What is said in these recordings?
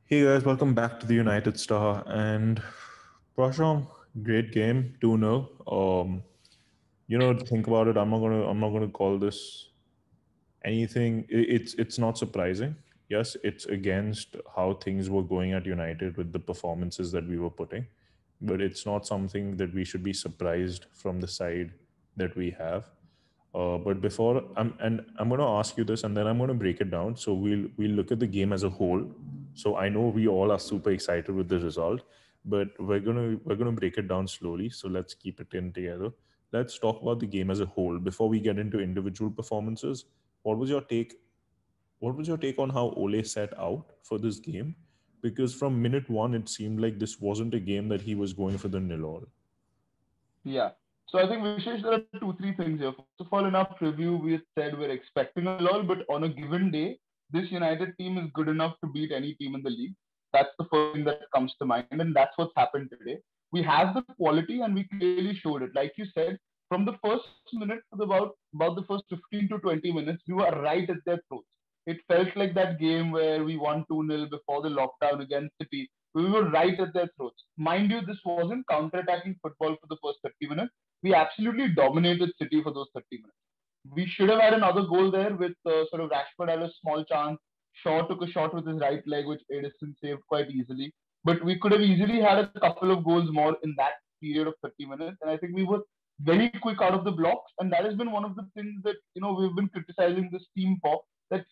Hey guys, welcome back to the United Star and Prasham, great game, 2-0. Think about it, I'm not gonna call this anything. It's not surprising. Yes, it's against how things were going at United with the performances that we were putting, but it's not something that we should be surprised from the side that we have. But before I'm going to ask you this, and then I'm going to break it down. So we'll look at the game as a whole. So I know we all are super excited with the result, but we're gonna break it down slowly. So let's keep it in together. Let's talk about the game as a whole before we get into individual performances. What was your take? What was your take on how Ole set out for this game? Because from minute one, it seemed like this wasn't a game that he was going for the nil all. Yeah. So I think Vishesh, there are two, three things here. First of all, in our preview, we said we're expecting a lull, but on a given day, this United team is good enough to beat any team in the league. That's the first thing that comes to mind, and that's what's happened today. We have the quality, and we clearly showed it. Like you said, from the first minute to about the first 15 to 20 minutes, we were right at their throats. It felt like that game where we won 2-0 before the lockdown against City. We were right at their throats. Mind you, this wasn't counter-attacking football for the first 30 minutes. We absolutely dominated City for those 30 minutes. We should have had another goal there with sort of Rashford had a small chance. Shaw took a shot with his right leg, which Edison saved quite easily. But we could have easily had a couple of goals more in that period of 30 minutes. And I think we were very quick out of the blocks. And that has been one of the things that, we've been criticizing this team for. That,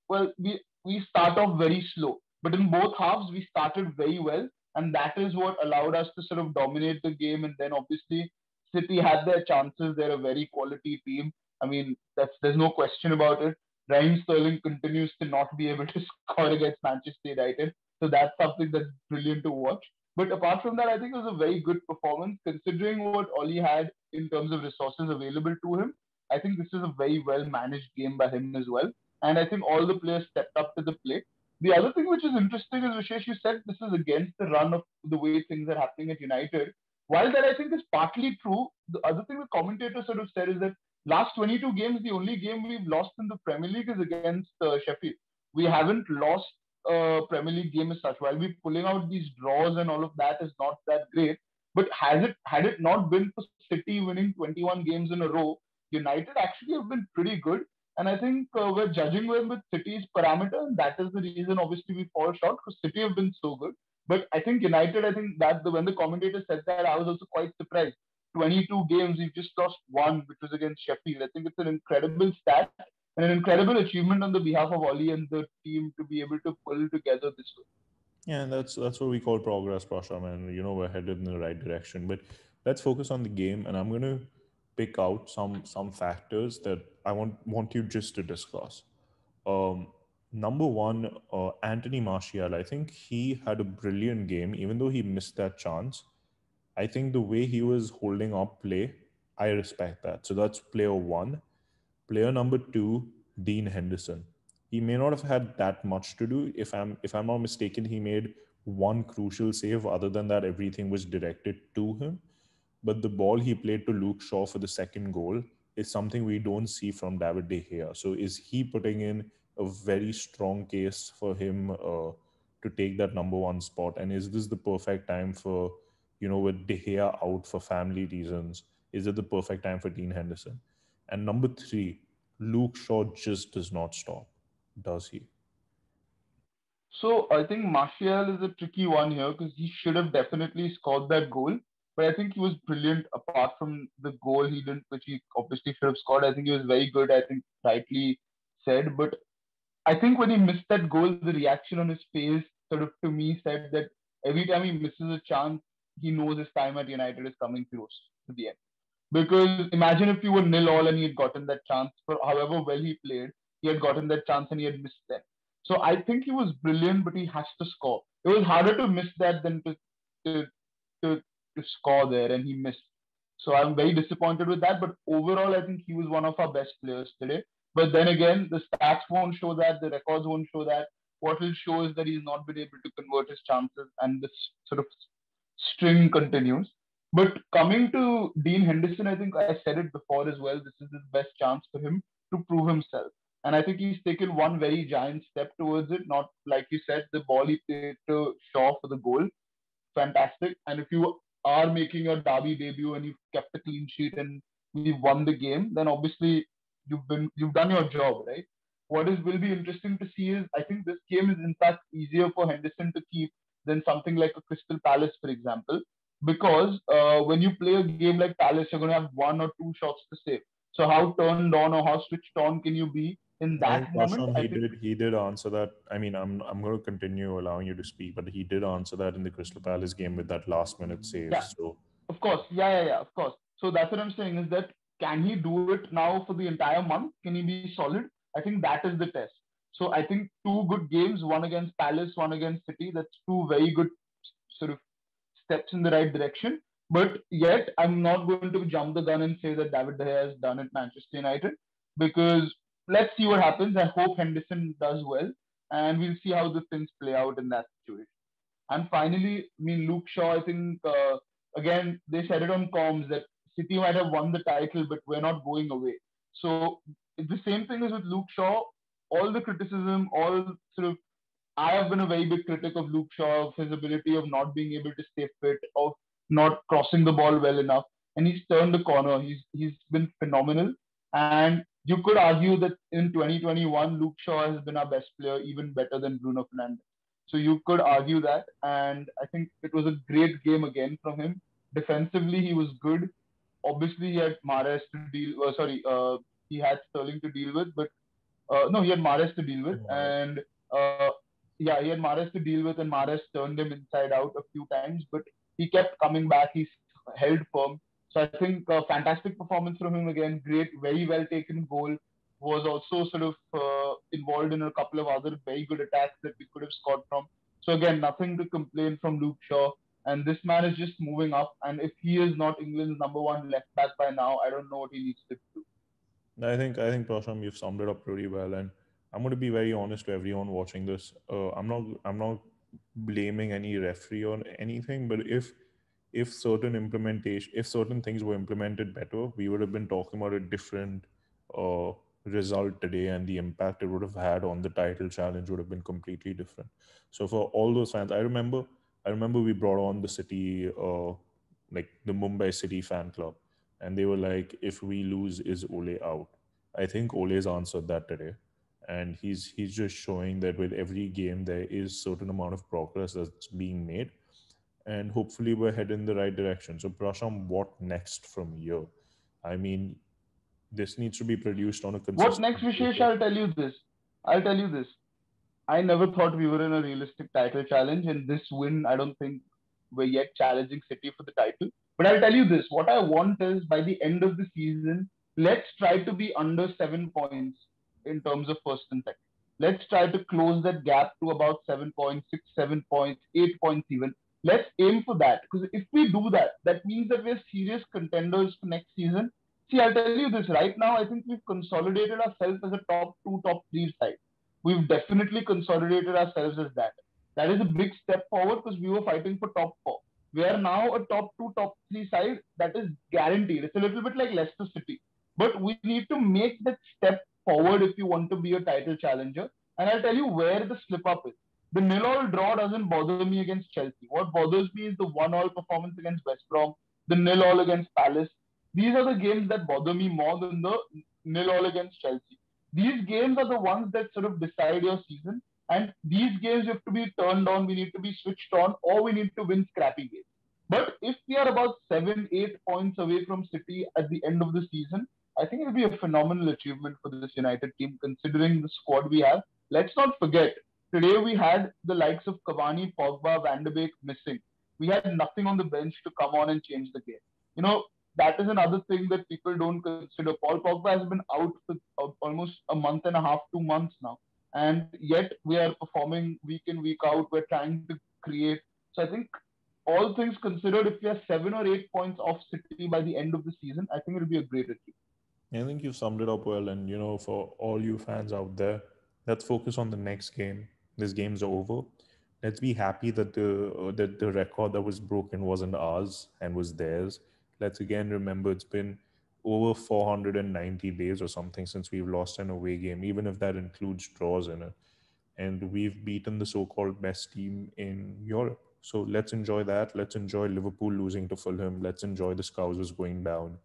well, we start off very slow. But in both halves, we started very well. And that is what allowed us to sort of dominate the game. And then obviously, City had their chances. They're a very quality team. I mean, there's no question about it. Raheem Sterling continues to not be able to score against Manchester United. So that's something that's brilliant to watch. But apart from that, I think it was a very good performance considering what Oli had in terms of resources available to him. I think this is a very well managed game by him as well. And I think all the players stepped up to the plate. The other thing which is interesting is, Vishesh, you said this is against the run of the way things are happening at United. While that I think is partly true, the other thing the commentator sort of said is that last 22 games, the only game we've lost in the Premier League is against Sheffield. We haven't lost a Premier League game as such. While we're pulling out these draws and all of that is not that great, but has it had it not been for City winning 21 games in a row, United actually have been pretty good. And I think we're judging them with City's parameter, and that is the reason obviously we fall short because City have been so good. But I think United, I think that when the commentator said that, I was also quite surprised. 22 games, we've just lost one, which was against Sheffield. I think it's an incredible stat and an incredible achievement on the behalf of Oli and the team to be able to pull together this way. Yeah, and that's what we call progress, Prasham, and we're headed in the right direction. But let's focus on the game, and I'm gonna pick out some factors that I want you just to discuss. Um, Number one, Anthony Martial. I think he had a brilliant game, even though he missed that chance. I think the way he was holding up play, I respect that. So that's player one. Player number two, Dean Henderson. He may not have had that much to do. If I'm not mistaken, he made one crucial save. Other than that, everything was directed to him. But the ball he played to Luke Shaw for the second goal is something we don't see from David De Gea. So is he putting in a very strong case for him to take that number one spot? And is this the perfect time for, with De Gea out for family reasons, is it the perfect time for Dean Henderson? And number three, Luke Shaw just does not stop, does he? So I think Martial is a tricky one here because he should have definitely scored that goal. But I think he was brilliant apart from the goal he didn't, which he obviously should have scored. I think he was very good. I think rightly said. But I think when he missed that goal, the reaction on his face sort of to me said that every time he misses a chance, he knows his time at United is coming close to the end. Because imagine if you were nil all and he had gotten that chance for however well he played, he had gotten that chance and he had missed that. So I think he was brilliant, but he has to score. It was harder to miss that than to, to, to score there, and he missed. So I'm very disappointed with that. But overall, I think he was one of our best players today. But then again, the stats won't show that, the records won't show that. What will show is that he's not been able to convert his chances, and this sort of string continues. But coming to Dean Henderson, I think I said it before as well. This is his best chance for him to prove himself. And I think he's taken one very giant step towards it. Not like you said, the ball he played to Shaw for the goal, fantastic. And if you are making your derby debut and you've kept a clean sheet and we've won the game, then obviously you've done your job, right? What is will be interesting to see is I think this game is in fact easier for Henderson to keep than something like a Crystal Palace, for example, because when you play a game like Palace, you're going to have one or two shots to save. So how turned on or how switched on can you be in I that think moment? Prashant, I think he did answer that. I mean, I'm going to continue allowing you to speak, but he did answer that in the Crystal Palace game with that last minute save. yeah, So of course. Yeah, of course. So that's what I'm saying is that can he do it now for the entire month? Can he be solid? I think that is the test. So I think two good games, one against Palace, one against City. That's two very good sort of steps in the right direction. But yet, I'm not going to jump the gun and say that David De Gea has done it Manchester United because let's see what happens. I hope Henderson does well, and we'll see how the things play out in that situation. And finally, I mean, Luke Shaw, I think, again, they said it on comms that City might have won the title, but we're not going away. So the same thing is with Luke Shaw. All the criticism, all sort of, I have been a very big critic of Luke Shaw, of his ability of not being able to stay fit, of not crossing the ball well enough. And he's turned the corner. He's been phenomenal. And you could argue that in 2021, Luke Shaw has been our best player, even better than Bruno Fernandes. So you could argue that, and I think it was a great game again from him. Defensively, he was good. Obviously, he had Mahrez to deal. He had Sterling to deal with, but no, he had Mahrez to deal with, Mahrez. and uh, yeah, he had Mahrez to deal with, and Mahrez turned him inside out a few times, but he kept coming back. He held firm. So I think fantastic performance from him again. Great, very well taken goal. Was also sort of involved in a couple of other very good attacks that we could have scored from. So again, nothing to complain from Luke Shaw. And this man is just moving up. And if he is not England's number one left back by now, I don't know what he needs to do. I think Prashant, you've summed it up pretty well, and I'm going to be very honest to everyone watching this. I'm not blaming any referee or anything, but if certain things were implemented better, we would have been talking about a different uh, result today, and the impact it would have had on the title challenge would have been completely different. So for all those fans, I remember we brought on the city, like the Mumbai City fan club, and they were like, "If we lose, is Ole out?" I think Ole's answered that today, and he's just showing that with every game there is certain amount of progress that's being made, and hopefully we're heading in the right direction. So Prasham, what next from here? I mean, this needs to be produced on a What next, consistent Vishesh? basis. I'll tell you this. I'll tell you this. I never thought we were in a realistic title challenge, and this win, I don't think we're yet challenging City for the title. But I'll tell you this: what I want is by the end of the season, let's try to be under 7 points in terms of first and second. Let's try to close that gap to about 7 points, 6, 7 points, 8 points even. Let's aim for that because if we do that, that means that we're serious contenders for next season. See, I'll tell you this right now. I think we've consolidated ourselves as a top two, top three side. We've definitely consolidated ourselves as that. That is a big step forward because we were fighting for top four. We are now a top two, top three side that is guaranteed. It's a little bit like Leicester City. But we need to make that step forward if you want to be a title challenger. And I'll tell you where the slip up is. The nil-all draw doesn't bother me against Chelsea. What bothers me is the one-all performance against West Brom, the nil-all against Palace. These are the games that bother me more than the nil-all against Chelsea. These games are the ones that sort of decide your season. And these games have to be turned on, we need to be switched on, or we need to win scrappy games. But if we are about 7, 8 points away from City at the end of the season, I think it'll be a phenomenal achievement for this United team considering the squad we have. Let's not forget, today we had the likes of Cavani, Pogba, Van de Beek missing. We had nothing on the bench to come on and change the game. You know, that is another thing that people don't consider. Paul Pogba has been out for almost a month and a half, 2 months now, and yet we are performing week in week out. We're trying to create. So I think all things considered, if we are 7 or 8 points off City by the end of the season, I think it'll be a great achievement. I think you summed it up well. And for all you fans out there, let's focus on the next game. This game's over. Let's be happy that the record that was broken wasn't ours and was theirs. Let's again remember it's been over 490 days or something since we've lost an away game, even if that includes draws in it. And we've beaten the so-called best team in Europe. So let's enjoy that. Let's enjoy Liverpool losing to Fulham. Let's enjoy the Scousers going down.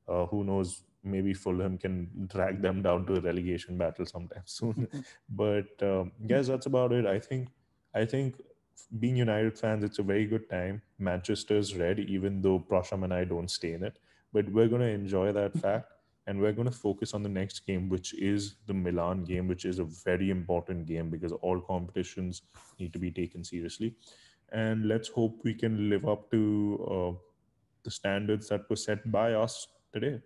Who knows? Maybe Fulham can drag them down to a relegation battle sometime soon. But yes, that's about it. I think being United fans, it's a very good time. Manchester's red, even though Prasham and I don't stay in it. But we're going to enjoy that fact, and we're going to focus on the next game, which is the Milan game, which is a very important game because all competitions need to be taken seriously. And let's hope we can live up to the standards that were set by us today.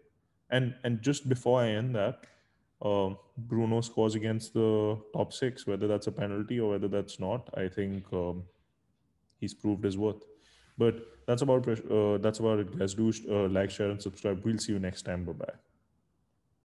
And just before I end that, Bruno scores against the top six, whether that's a penalty or whether that's not. I think he's proved his worth. But that's about it, guys. Do like, share, and subscribe. We'll see you next time. Bye bye.